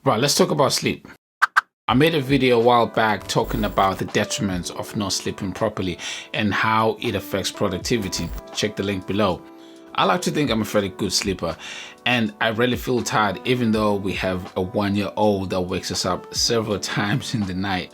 Right, let's talk about sleep. I made a video a while back talking about the detriments of not sleeping properly and how it affects productivity. Check the link below. I like to think I'm a fairly good sleeper, and I rarely feel tired even though we have a 1-year-old that wakes us up several times in the night.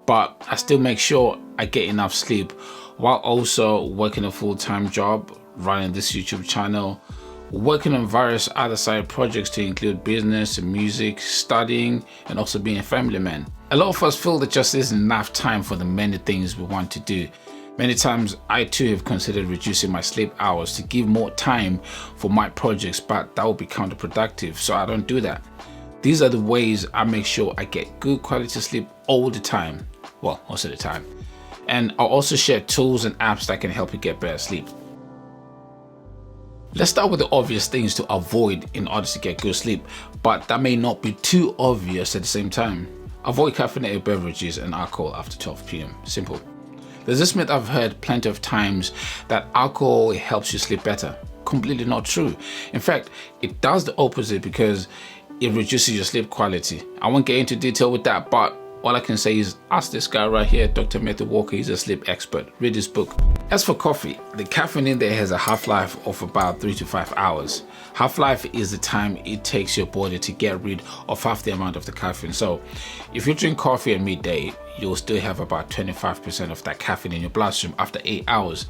But I still make sure I get enough sleep while also working a full-time job, running this YouTube channel, working on various other side projects to include business, music, studying, and also being a family man. A lot of us feel there just isn't enough time for the many things we want to do. Many times I too have considered reducing my sleep hours to give more time for my projects, but that would be counterproductive, so I don't do that. These are the ways I make sure I get good quality sleep all the time. Well, most of the time. And I'll also share tools and apps that can help you get better sleep. Let's start with the obvious things to avoid in order to get good sleep, but that may not be too obvious at the same time. Avoid caffeinated beverages and alcohol after 12 p.m. Simple. There's this myth I've heard plenty of times that alcohol helps you sleep better. Completely not true. In fact, it does the opposite because it reduces your sleep quality. I won't get into detail with that, but all I can say is ask this guy right here, Dr. Matthew Walker. He's a sleep expert. Read his book. As for coffee, the caffeine in there has a half-life of about 3 to 5 hours. Half-life is the time it takes your body to get rid of half the amount of the caffeine. So if you drink coffee at midday, you'll still have about 25% of that caffeine in your bloodstream after 8 hours.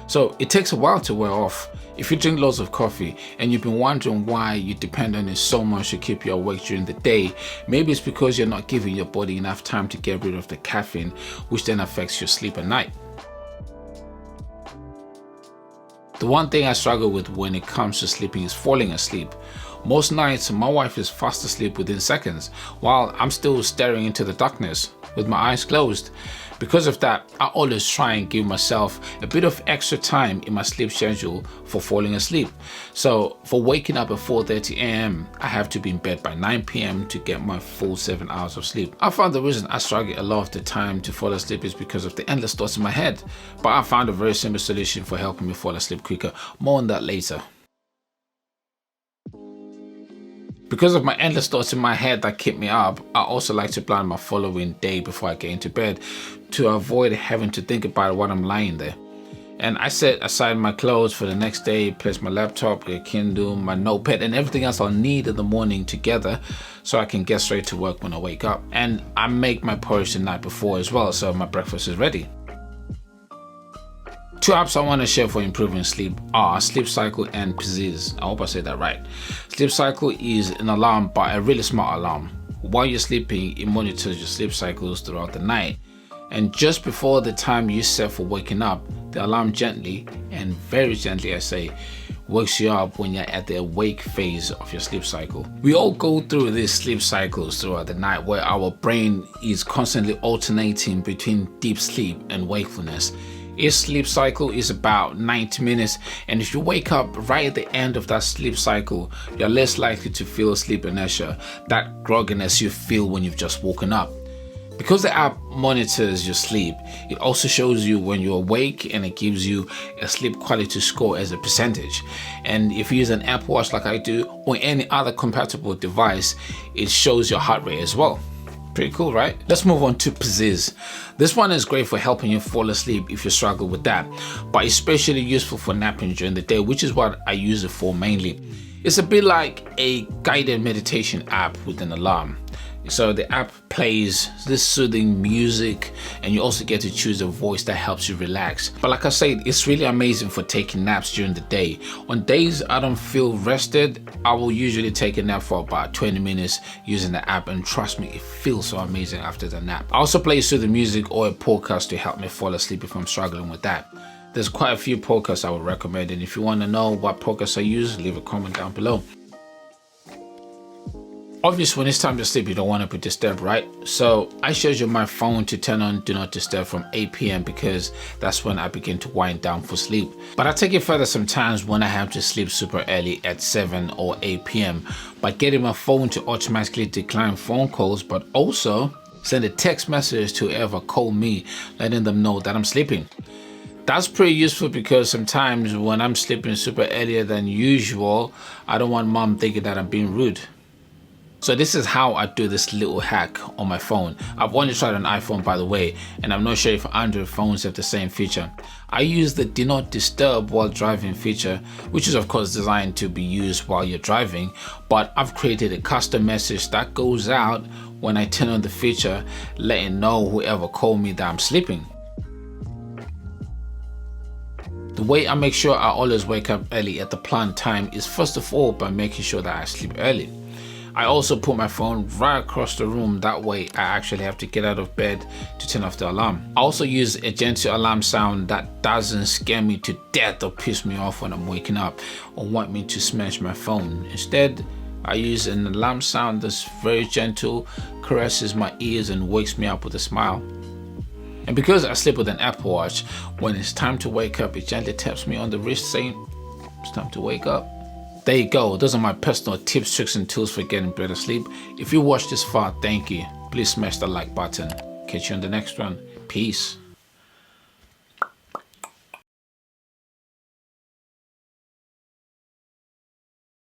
So it takes a while to wear off. If you drink lots of coffee and you've been wondering why you depend on it so much to keep you awake during the day, maybe it's because you're not giving your body enough time to get rid of the caffeine, which then affects your sleep at night. The one thing I struggle with when it comes to sleeping is falling asleep. Most nights, my wife is fast asleep within seconds, while I'm still staring into the darkness with my eyes closed. Because of that, I always try and give myself a bit of extra time in my sleep schedule for falling asleep. So for waking up at 4:30 a.m., I have to be in bed by 9 p.m. to get my full 7 hours of sleep. I found the reason I struggle a lot of the time to fall asleep is because of the endless thoughts in my head. But I found a very simple solution for helping me fall asleep quicker. More on that later. Because of my endless thoughts in my head that keep me up, I also like to plan my following day before I get into bed to avoid having to think about it while I'm lying there. And I set aside my clothes for the next day, place my laptop, a Kindle, my notepad, and everything else I'll need in the morning together so I can get straight to work when I wake up. And I make my porridge the night before as well, so my breakfast is ready. 2 apps I want to share for improving sleep are Sleep Cycle and Pizziz. I hope I said that right. Sleep Cycle is an alarm, but a really smart alarm. While you're sleeping, it monitors your sleep cycles throughout the night. And just before the time you set for waking up, the alarm gently, and very gently I say, wakes you up when you're at the awake phase of your sleep cycle. We all go through these sleep cycles throughout the night where our brain is constantly alternating between deep sleep and wakefulness. Each sleep cycle is about 90 minutes, and if you wake up right at the end of that sleep cycle, you're less likely to feel sleep inertia, that grogginess you feel when you've just woken up. Because the app monitors your sleep, it also shows you when you're awake, and it gives you a sleep quality score as a percentage. And if you use an Apple Watch like I do, or any other compatible device, it shows your heart rate as well. Pretty cool, right? Let's move on to Pizziz. This one is great for helping you fall asleep if you struggle with that, but especially useful for napping during the day, which is what I use it for mainly. It's a bit like a guided meditation app with an alarm. So the app plays this soothing music, and you also get to choose a voice that helps you relax. But like I said, it's really amazing for taking naps during the day. On days I don't feel rested, I will usually take a nap for about 20 minutes using the app, and trust me, it feels so amazing after the nap. I also play soothing music or a podcast to help me fall asleep if I'm struggling with that. There's quite a few podcasts I would recommend, and if you want to know what podcasts I use, leave a comment down below. Obviously, when it's time to sleep, you don't want to be disturbed, right? So I schedule my phone to turn on Do Not Disturb from 8 p.m. because that's when I begin to wind down for sleep. But I take it further sometimes when I have to sleep super early at 7 or 8 p.m. by getting my phone to automatically decline phone calls, but also send a text message to whoever called me, letting them know that I'm sleeping. That's pretty useful because sometimes when I'm sleeping super earlier than usual, I don't want mom thinking that I'm being rude. So this is how I do this little hack on my phone. I've only tried an iPhone, by the way, and I'm not sure if Android phones have the same feature. I use the do not disturb while driving feature, which is of course designed to be used while you're driving, but I've created a custom message that goes out when I turn on the feature, letting know whoever called me that I'm sleeping. The way I make sure I always wake up early at the planned time is first of all by making sure that I sleep early. I also put my phone right across the room, that way I actually have to get out of bed to turn off the alarm. I also use a gentle alarm sound that doesn't scare me to death or piss me off when I'm waking up or want me to smash my phone. Instead, I use an alarm sound that's very gentle, caresses my ears and wakes me up with a smile. And because I sleep with an Apple Watch, when it's time to wake up, it gently taps me on the wrist saying, it's time to wake up. There you go. Those are my personal tips, tricks and tools for getting better sleep. If you watched this far, thank you. Please smash the like button. Catch you on the next one. Peace.